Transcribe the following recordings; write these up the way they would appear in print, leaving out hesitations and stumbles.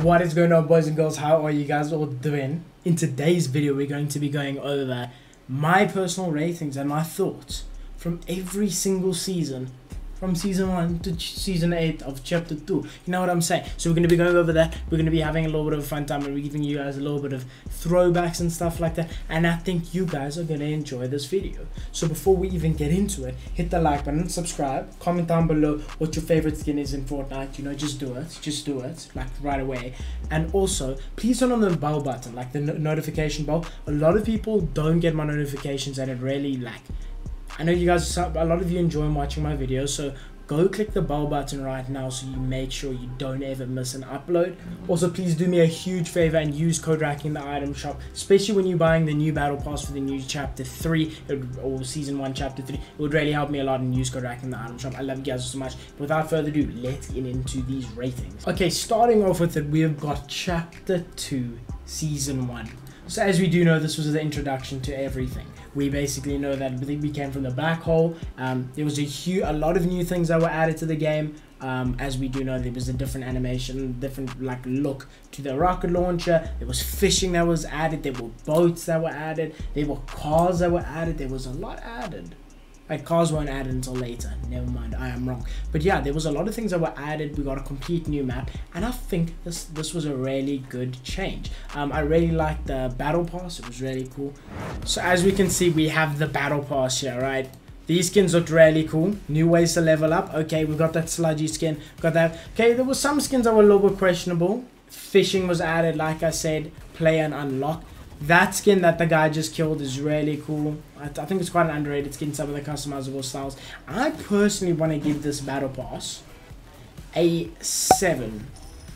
What is going on, boys and girls? How are you guys all doing? In today's video, we're going to be going over my personal ratings and my thoughts from every single season, from season 1 to season 8 of chapter 2. You know what I'm saying? So we're going to be going over that. We're going to be having a little bit of a fun time, and we're giving you guys a little bit of throwbacks and stuff like that. And I think you guys are going to enjoy this video. So before we even get into it, hit the like button, subscribe, comment down below what your favorite skin is in Fortnite. You know, just do it, like right away. And also, please turn on the bell button, like the notification bell. A lot of people don't get my notifications, and it really, like, I know you guys, a lot of you enjoy watching my videos, so go click the bell button right now so you make sure you don't ever miss an upload. Also, please do me a huge favor and use code RACK in the item shop, especially when you're buying the new battle pass for the new chapter 3 or season 1 chapter 3. It would really help me a lot, and use code RACK in the item shop. I love you guys so much. But without further ado, let's get into these ratings. Okay, starting off with it, we have got chapter 2 season 1. So as we do know, this was the introduction to everything. We basically know that we came from the black hole. There was a lot of new things that were added to the game. As we do know, there was a different animation, different like look to the rocket launcher. There was fishing that was added. There were boats that were added. There were cars that were added. There was a lot added. Like, cars weren't added until later. Never mind, I am wrong. But yeah, there was a lot of things that were added. We got a complete new map, and I think this was a really good change. I really liked the battle pass. It was really cool. So as we can see, we have the battle pass here, right? These skins looked really cool. New ways to level up. Okay, we got that sludgy skin. Got that. Okay, there were some skins that were a little bit questionable. Fishing was added, like I said. Play and unlock. That skin that the guy just killed is really cool. I think it's quite an underrated skin, some of the customizable styles. I personally want to give this battle pass a 7.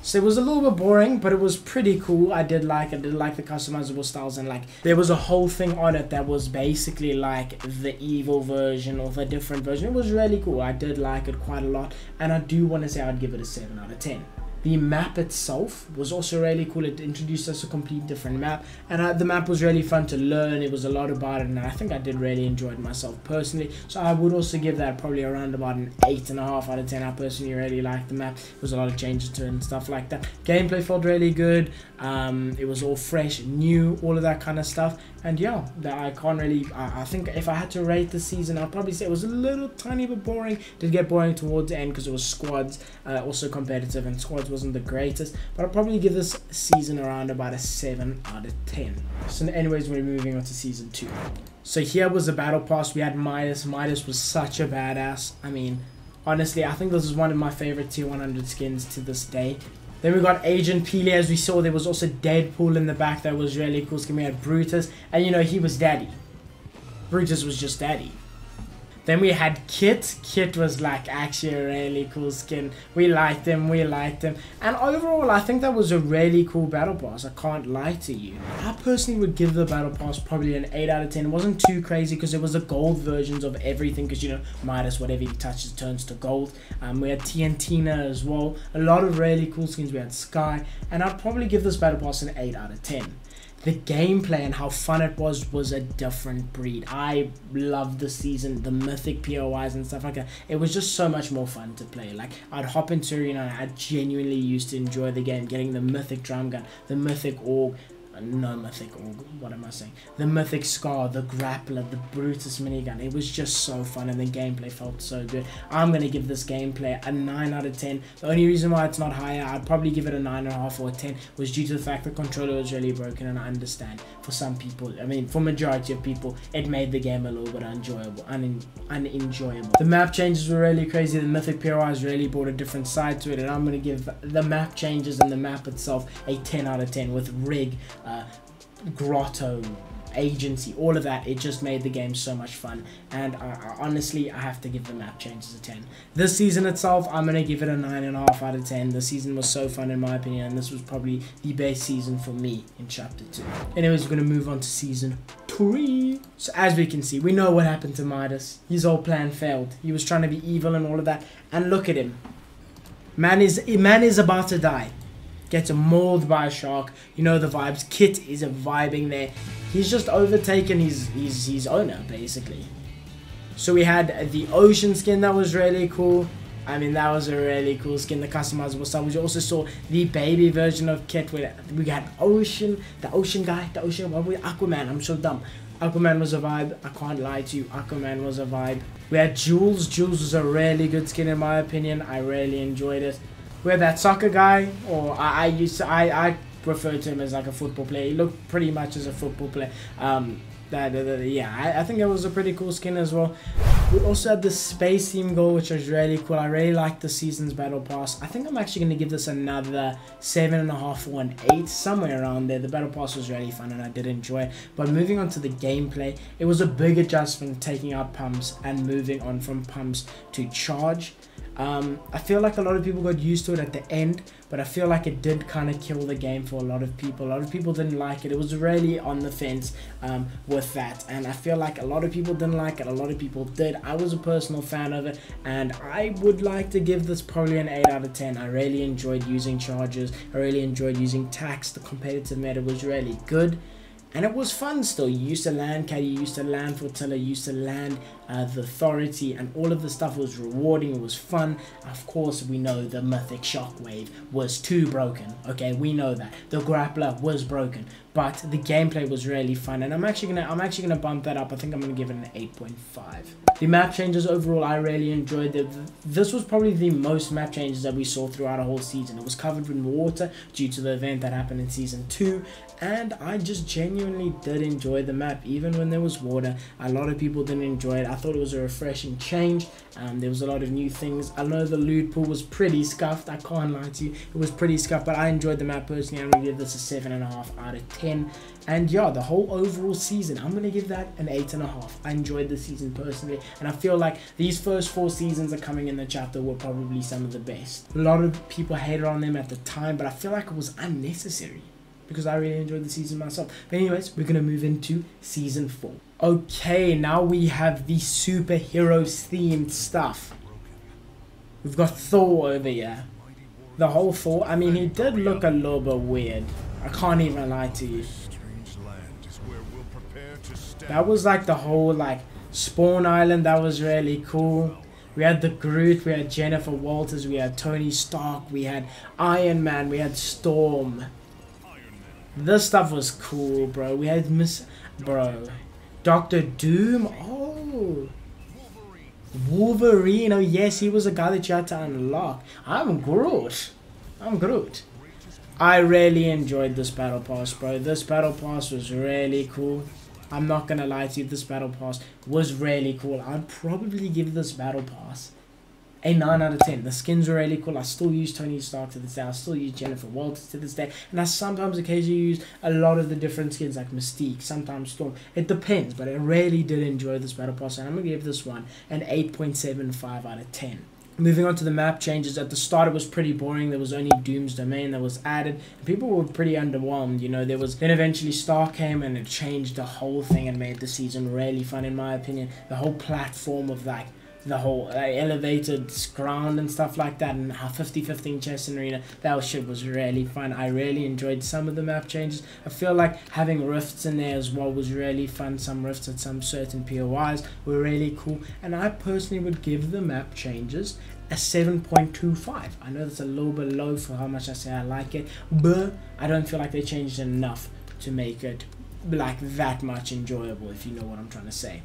So it was a little bit boring, but it was pretty cool. I did like the customizable styles, and like there was a whole thing on it that was basically like the evil version or the different version. It was really cool. I did like it quite a lot, and I do want to say I'd give it a 7 out of 10. The map itself was also really cool. It introduced us a complete different map, and the map was really fun to learn. It was a lot about it, and I think I did really enjoy it myself personally. So I would also give that probably around about an 8.5 out of 10. I personally really liked the map. There was a lot of changes to it and stuff like that. Gameplay felt really good. It was all fresh, new, all of that kind of stuff. And yeah, I can't really, I think if I had to rate the season, I'd probably say it was a little tiny bit boring. Did get boring towards the end because it was squads, also competitive, and squads wasn't the greatest. But I'd probably give this season around about a 7 out of 10. So anyways, we're moving on to season 2. So here was the battle pass. We had Midas. Midas was such a badass. I mean, honestly, I think this is one of my favorite tier 100 skins to this day. Then we got Agent Peely. As we saw, there was also Deadpool in the back. That was really cool. We had Brutus, and you know, he was daddy. Brutus was just daddy. Then we had Kit. Kit was like actually a really cool skin. We liked him. And overall, I think that was a really cool battle pass. I can't lie to you. I personally would give the battle pass probably an 8 out of 10. It wasn't too crazy because it was the gold versions of everything. Because, you know, Midas, whatever he touches turns to gold. We had TNTina as well. A lot of really cool skins. We had Sky. And I'd probably give this battle pass an 8 out of 10. The gameplay and how fun it was a different breed. I loved the season, the mythic POIs and stuff like that. It was just so much more fun to play. Like, I'd hop into arena and I genuinely used to enjoy the game. Getting the mythic drum gun, the mythic org, no mythic org, what am I saying? The mythic scar, the grappler, the Brutus minigun. It was just so fun, and the gameplay felt so good. I'm going to give this gameplay a 9 out of 10. The only reason why it's not higher, I'd probably give it a 9.5 or a 10, was due to the fact the controller was really broken, and I understand for some people, I mean for majority of people, it made the game a little bit unenjoyable. The map changes were really crazy. The mythic POIs really brought a different side to it, and I'm going to give the map changes and the map itself a 10 out of 10 with rig, grotto, agency, all of that. It just made the game so much fun, and honestly, I have to give the map changes a 10. This season itself, I'm gonna give it a 9.5 out of 10. The season was so fun in my opinion, and this was probably the best season for me in chapter 2. Anyways, we're gonna move on to season 3. So as we can see, we know what happened to Midas. His whole plan failed. He was trying to be evil and all of that, and look at him. Man is about to die. Gets mauled by a shark. You know the vibes. Kit is vibing there. He's just overtaken his owner, basically. So we had the ocean skin that was really cool. I mean, that was a really cool skin, the customizable stuff. We also saw the baby version of Kit where we got Ocean, the Ocean guy, Aquaman. I'm so dumb. Aquaman was a vibe. I can't lie to you. Aquaman was a vibe. We had Jules. Jules was a really good skin in my opinion. I really enjoyed it. We had that soccer guy, or I refer to him as like a football player. He looked pretty much as a football player. Yeah, I think it was a pretty cool skin as well. We also had the space theme goal, which was really cool. I really liked the season's battle pass. I think I'm actually going to give this another 7.5 or an 8, somewhere around there. The battle pass was really fun and I did enjoy it. But moving on to the gameplay, it was a big adjustment taking out pumps and moving on from pumps to charge. I feel like a lot of people got used to it at the end, but I feel like it did kind of kill the game for a lot of people. A lot of people didn't like it. It was really on the fence with that, and I feel like a lot of people didn't like it. A lot of people did. I was a personal fan of it, and I would like to give this probably an 8 out of 10. I really enjoyed using charges. I really enjoyed using tax. The competitive meta was really good. And it was fun still. You used to land caddy, you used to land flotilla, you used to land the authority, and all of the stuff was rewarding. It was fun. Of course, we know the mythic shockwave was too broken. Okay, we know that the grappler was broken, but the gameplay was really fun. And I'm actually gonna bump that up. I think I'm gonna give it an 8.5. The map changes overall, I really enjoyed it. This was probably the most map changes that we saw throughout a whole season. It was covered in water due to the event that happened in season 2, and I just genuinely did enjoy the map, even when there was water. A lot of people didn't enjoy it. I thought it was a refreshing change. There was a lot of new things. I know the loot pool was pretty scuffed. I can't lie to you, it was pretty scuffed, but I enjoyed the map personally. I'm gonna give this a 7.5 out of 10. And yeah, the whole overall season, I'm gonna give that an 8.5. I enjoyed the season personally, and I feel like these first 4 seasons are coming in the chapter were probably some of the best. A lot of people hated on them at the time, but I feel like it was unnecessary because I really enjoyed the season myself. But anyways, we're gonna move into season 4. Okay, now we have the superheroes themed stuff. We've got Thor over here. The whole Thor, I mean, he did look a little bit weird. I can't even lie to you. That was like the whole like Spawn Island. That was really cool. We had the Groot, we had Jennifer Walters, we had Tony Stark, we had Iron Man, we had Storm. This stuff was cool, bro. We had Doctor Doom. Oh, Wolverine. Oh yes, he was a guy that you had to unlock. I'm Groot. I really enjoyed this battle pass, bro. This battle pass was really cool. I'm not gonna lie to you, this battle pass was really cool. I'd probably give this battle pass a 9 out of 10. The skins were really cool. I still use Tony Stark to this day. I still use Jennifer Walters to this day. And I sometimes occasionally use a lot of the different skins like Mystique, sometimes Storm. It depends, but I really did enjoy this battle pass. And I'm going to give this one an 8.75 out of 10. Moving on to the map changes. At the start, it was pretty boring. There was only Doom's Domain that was added. And people were pretty underwhelmed. You know, then eventually Stark came and it changed the whole thing and made the season really fun, in my opinion. The whole platform of like the whole elevated ground and stuff like that, and how 50-15 chess and arena, that shit was really fun. I really enjoyed some of the map changes. I feel like having rifts in there as well was really fun. Some rifts at some certain POIs were really cool, and I personally would give the map changes a 7.25. I know that's a little bit low for how much I say I like it, but I don't feel like they changed enough to make it like that much enjoyable, if you know what I'm trying to say.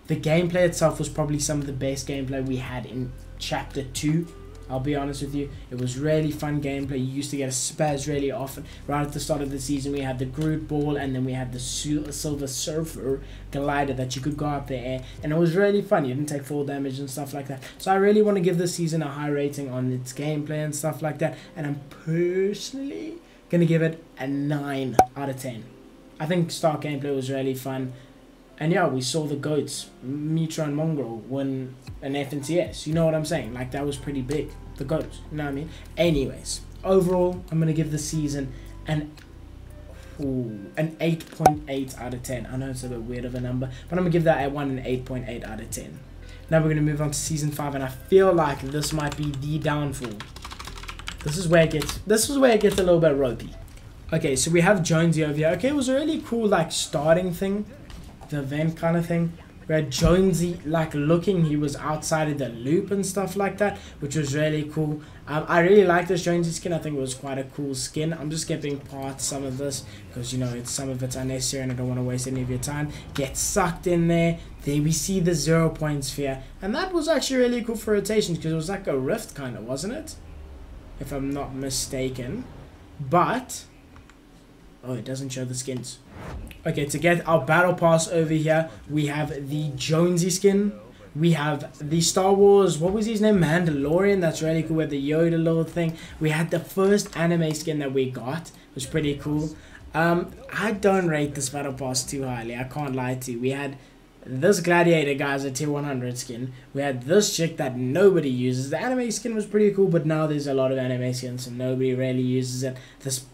The gameplay itself was probably some of the best gameplay we had in Chapter 2. I'll be honest with you. It was really fun gameplay. You used to get a spaz really often. Right at the start of the season, we had the Groot Ball, and then we had the Silver Surfer glider that you could go up the air. And it was really fun. You didn't take full damage and stuff like that. So I really want to give this season a high rating on its gameplay and stuff like that. And I'm personally going to give it a 9 out of 10. I think Stark gameplay was really fun. And yeah, we saw the GOATs, Mitra and Mongrel, win an FNCS. You know what I'm saying? Like, that was pretty big. The GOATs, you know what I mean? Anyways, overall, I'm going to give the season an 8.8 out of 10. I know it's a bit weird of a number, but I'm going to give that an 8.8 out of 10. Now we're going to move on to Season 5, and I feel like this might be the downfall. This is where it gets a little bit ropey. Okay, so we have Jonesy over here. Okay, it was a really cool, like, starting thing. The event kind of thing. We We had Jonesy like looking, he was outside of the loop and stuff like that, which was really cool. I really like this Jonesy skin. I think it was quite a cool skin. I'm just skipping past some of this because, you know, some of it's unnecessary and I don't want to waste any of your time. Get sucked in there. There we see the 0 point sphere, and that was actually really cool for rotations because it was like a rift kind of, wasn't it? If I'm not mistaken. But oh, it doesn't show the skins. Okay, to get our battle pass over here, we have the Jonesy skin. We have the Star Wars, what was his name? Mandalorian. That's really cool with the Yoda little thing. We had the first anime skin that we got. It was pretty cool. I don't rate this battle pass too highly. I can't lie to you. We had this gladiator guy's a tier 100 skin. We had this chick that nobody uses. The anime skin was pretty cool, but now there's a lot of anime skins, so nobody really uses it. This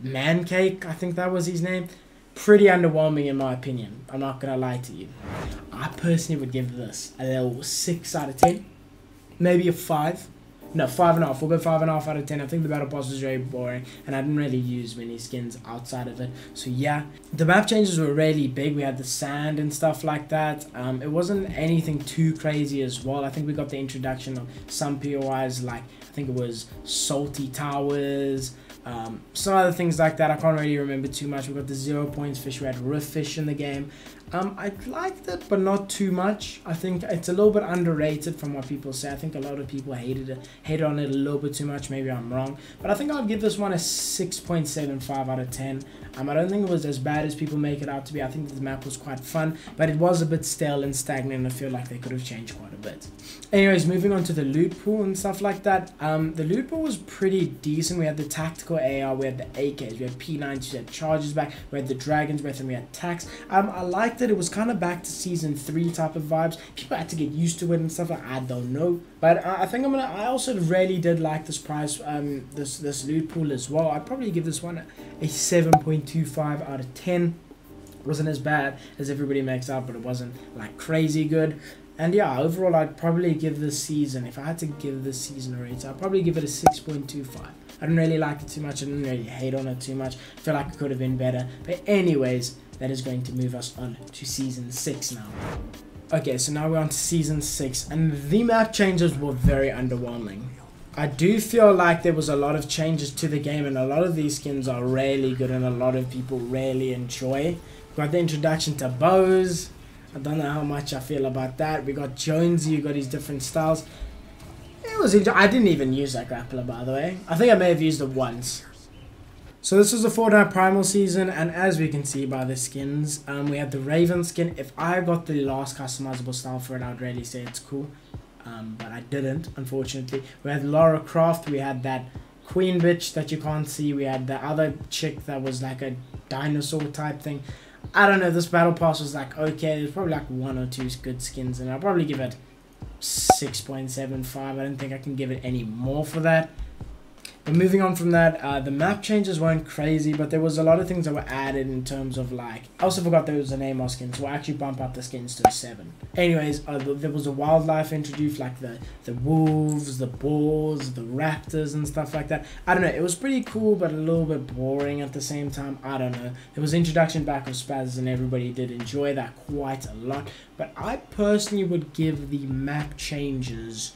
man cake, I think that was his name. Pretty underwhelming in my opinion. I'm not gonna lie to you. I personally would give this a little 6 out of 10. Maybe a 5. No, 5.5. We'll go 5.5 out of 10. I think the battle pass was very boring, and I didn't really use many skins outside of it. So yeah, the map changes were really big. We had the sand and stuff like that. It wasn't anything too crazy as well. I think we got the introduction of some POIs, like I think it was salty towers. Some other things like that. I can't really remember too much. We got the 0 points fish. We had rift fish in the game. I liked it, but not too much. I think it's a little bit underrated from what people say. I think a lot of people hated on it a little bit too much. Maybe I'm wrong, but I think I'll give this one a 6.75 out of 10. I don't think it was as bad as people make it out to be. I think the map was quite fun, but it was a bit stale and stagnant. I feel like they could have changed quite a bit. Anyways, moving on to the loot pool and stuff like that. The loot pool was pretty decent. We had the tactical AR, we had the AKs, we had P90s, we had charges back, we had the dragons breath, and we had tax. I liked it. It was kind of back to season 3 type of vibes. People had to get used to it and stuff. I don't know, but I think I also really did like this prize, this loot pool as well. I'd probably give this one a 7.25 out of 10. It wasn't as bad as everybody makes out, but it wasn't like crazy good. And yeah, overall, I'd probably give this season, if I had to give this season a rate, I'd probably give it a 6.25. I didn't really like it too much. I didn't really hate on it too much. I feel like it could have been better. But anyways, that is going to move us on to season 6 now. Okay, so now we're on to season 6, and the map changes were very underwhelming. I do feel like there was a lot of changes to the game, and a lot of these skins are really good and a lot of people really enjoy. We got the introduction to bows. I don't know how much I feel about that. We got Jonesy, who got his different styles. It was I didn't even use that grappler, by the way. I think I may have used it once. So this was the Fortnite Primal season, and as we can see by the skins, we had the Raven skin. If I got the last customizable style for it, I would really say it's cool. But I didn't, unfortunately. We had Lara Croft, we had that queen bitch that you can't see, we had the other chick that was like a dinosaur type thing. I don't know, this battle pass was like, okay, there's probably like 1 or 2 good skins, and I'll probably give it 6.75. I don't think I can give it any more for that. But moving on from that, the map changes weren't crazy, but there was a lot of things that were added in terms of like, I also forgot there was an Namor skin, so we'll actually bump up the skins to a 7. Anyways, there was a wildlife introduced, like the wolves, the boars, the raptors and stuff like that. I don't know, it was pretty cool, but a little bit boring at the same time. I don't know. There was introduction back of Spaz, and everybody did enjoy that quite a lot. But I personally would give the map changes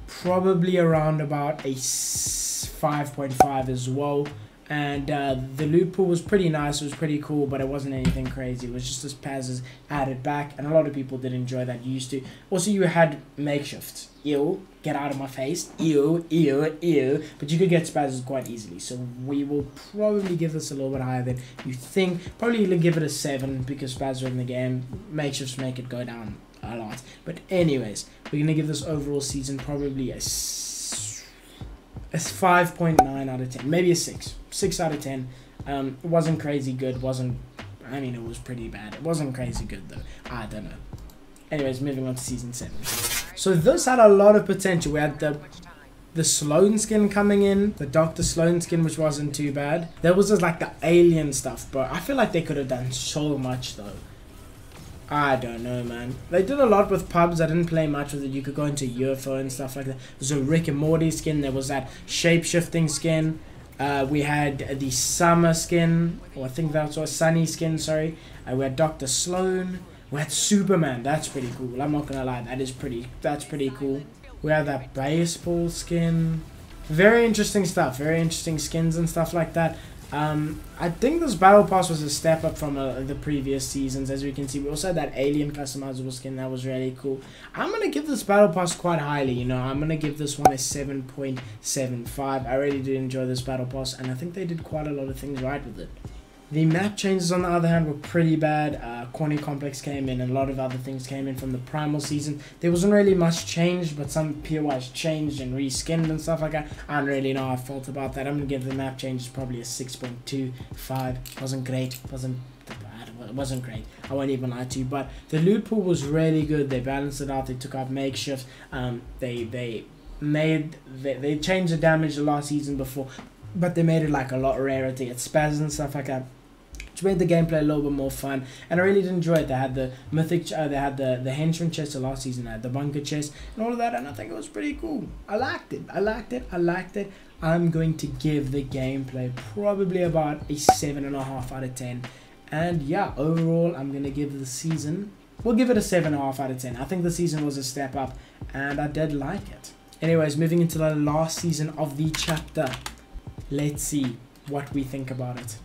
probably around about a 5.5 as well. And the loot pool was pretty nice. It was pretty cool, but it wasn't anything crazy. It was just as Paz's added back, and a lot of people did enjoy that. Used to. Also, you had makeshifts. Ew, get out of my face. Ew, ew, ew. But you could get Spaz's quite easily. So we will probably give this a little bit higher than you think. Probably give it a 7 because Spaz are in the game. Makeshifts make it go down a lot. But anyways, we're gonna give this overall season probably a 5.9 out of 10, maybe a 6 out of 10. It wasn't crazy good. It was pretty bad. It wasn't crazy good though. I don't know. Anyways, moving on to season 7. So this had a lot of potential. We had the Sloan skin coming in, the Dr. Sloan skin, which wasn't too bad. There was just like the alien stuff, but I feel like they could have done so much though. I don't know, man. They did a lot with pubs. I didn't play much with it. You could go into UFO and stuff like that. There's a Rick and Morty skin. There was that shape-shifting skin. We had the summer skin, or I think that's a sunny skin, sorry. We had Dr. Sloan. We had Superman. That's pretty cool. I'm not gonna lie. That's pretty cool. We have that baseball skin. Very interesting stuff. Very interesting skins and stuff like that. I think this battle pass was a step up from the previous seasons. As we can see, we also had that alien customizable skin that was really cool. I'm gonna give this battle pass quite highly. You know, I'm gonna give this one a 7.75. I really did enjoy this battle pass, and I think they did quite a lot of things right with it. The map changes, on the other hand, were pretty bad. Corny Complex came in, and a lot of other things came in from the Primal season. There wasn't really much changed, but some POIs changed and reskinned and stuff like that. I don't really know how I felt about that. I'm going to give the map changes probably a 6.25. Wasn't great. It wasn't great. I won't even lie to you. But the loot pool was really good. They balanced it out. They took out makeshifts. They changed the damage the last season before, but they made it like a lot rarer to get spaz and stuff like that, which made the gameplay a little bit more fun, and I really did enjoy it. They had the mythic, they had the henchman chest the last season, they had the bunker chest and all of that, and I think it was pretty cool. I liked it. I'm going to give the gameplay probably about a 7.5 out of 10, and yeah, overall I'm gonna give the season, we'll give it a 7.5 out of 10. I think the season was a step up, and I did like it. Anyways, moving into the last season of the chapter, let's see what we think about it.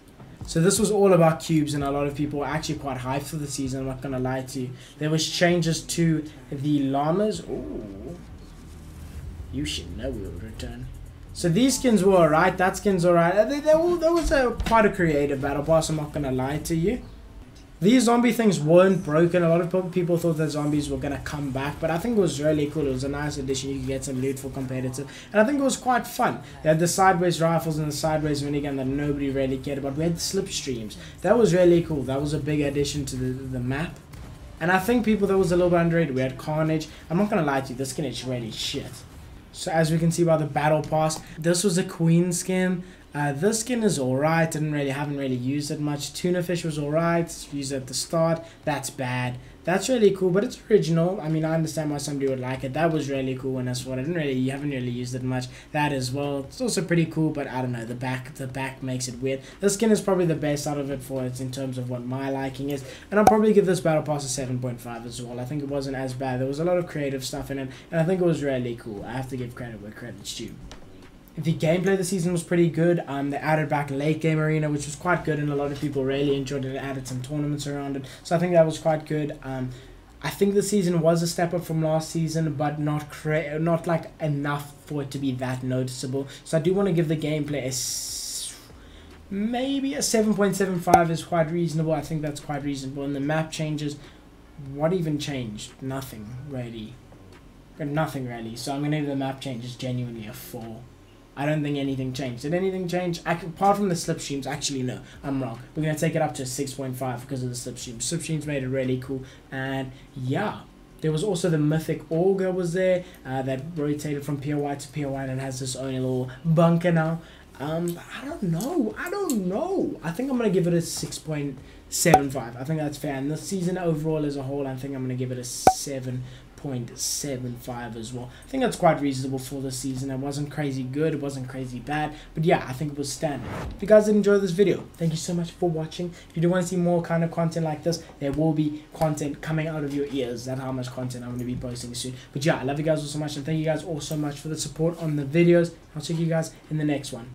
So this was all about cubes, and a lot of people were actually quite hyped for the season, I'm not gonna lie to you. There was changes to the llamas. Ooh, you should know we will return. So these skins were alright, that skin's alright. There was quite a creative battle pass, I'm not gonna lie to you. These zombie things weren't broken. A lot of people thought that zombies were going to come back, but I think it was really cool. It was a nice addition. You could get some loot for competitive, and I think it was quite fun. They had the sideways rifles and the sideways minigun that nobody really cared about. We had the slipstreams. That was really cool. That was a big addition to the map, and I think that was a little bit underrated. We had Carnage. I'm not going to lie to you, this skin is really shit. So as we can see by the battle pass, this was a queen skin. This skin is alright, haven't really used it much. Tuna fish was alright, used it at the start. That's bad. That's really cool, but it's original. I mean, I understand why somebody would like it. That was really cool, and that's what you haven't really used it much. That as well. It's also pretty cool, but I don't know. The back makes it weird. This skin is probably the best out of it for it in terms of what my liking is, and I'll probably give this battle pass a 7.5 as well. I think it wasn't as bad. There was a lot of creative stuff in it, and I think it was really cool. I have to give credit where credit's due. The gameplay of the season was pretty good. They added back late game arena, which was quite good, and a lot of people really enjoyed it. It added some tournaments around it, so I think that was quite good. I think the season was a step up from last season, but not like enough for it to be that noticeable. So I do want to give the gameplay maybe a 7.75 is quite reasonable. I think that's quite reasonable. And the map changes, what even changed? Nothing really. So I'm gonna give the map changes genuinely a 4. I don't think anything changed. Did anything change? Apart from the slipstreams, actually no, I'm wrong. We're going to take it up to 6.5 because of the slipstreams. Slipstreams made it really cool, and yeah. There was also the mythic auger was there that rotated from POI to POI and has this own little bunker now. I don't know. I think I'm going to give it a 6.75. I think that's fair. And the season overall as a whole, I think I'm going to give it a 7.75 as well. I think that's quite reasonable for the season. It wasn't crazy good, it wasn't crazy bad, but yeah, I think it was standard. If you guys did enjoy this video, thank you so much for watching. If you do want to see more kind of content like this, there will be content coming out of your ears. That's how much content I'm going to be posting soon. But yeah, I love you guys all so much, and thank you guys all so much for the support on the videos. I'll see you guys in the next one.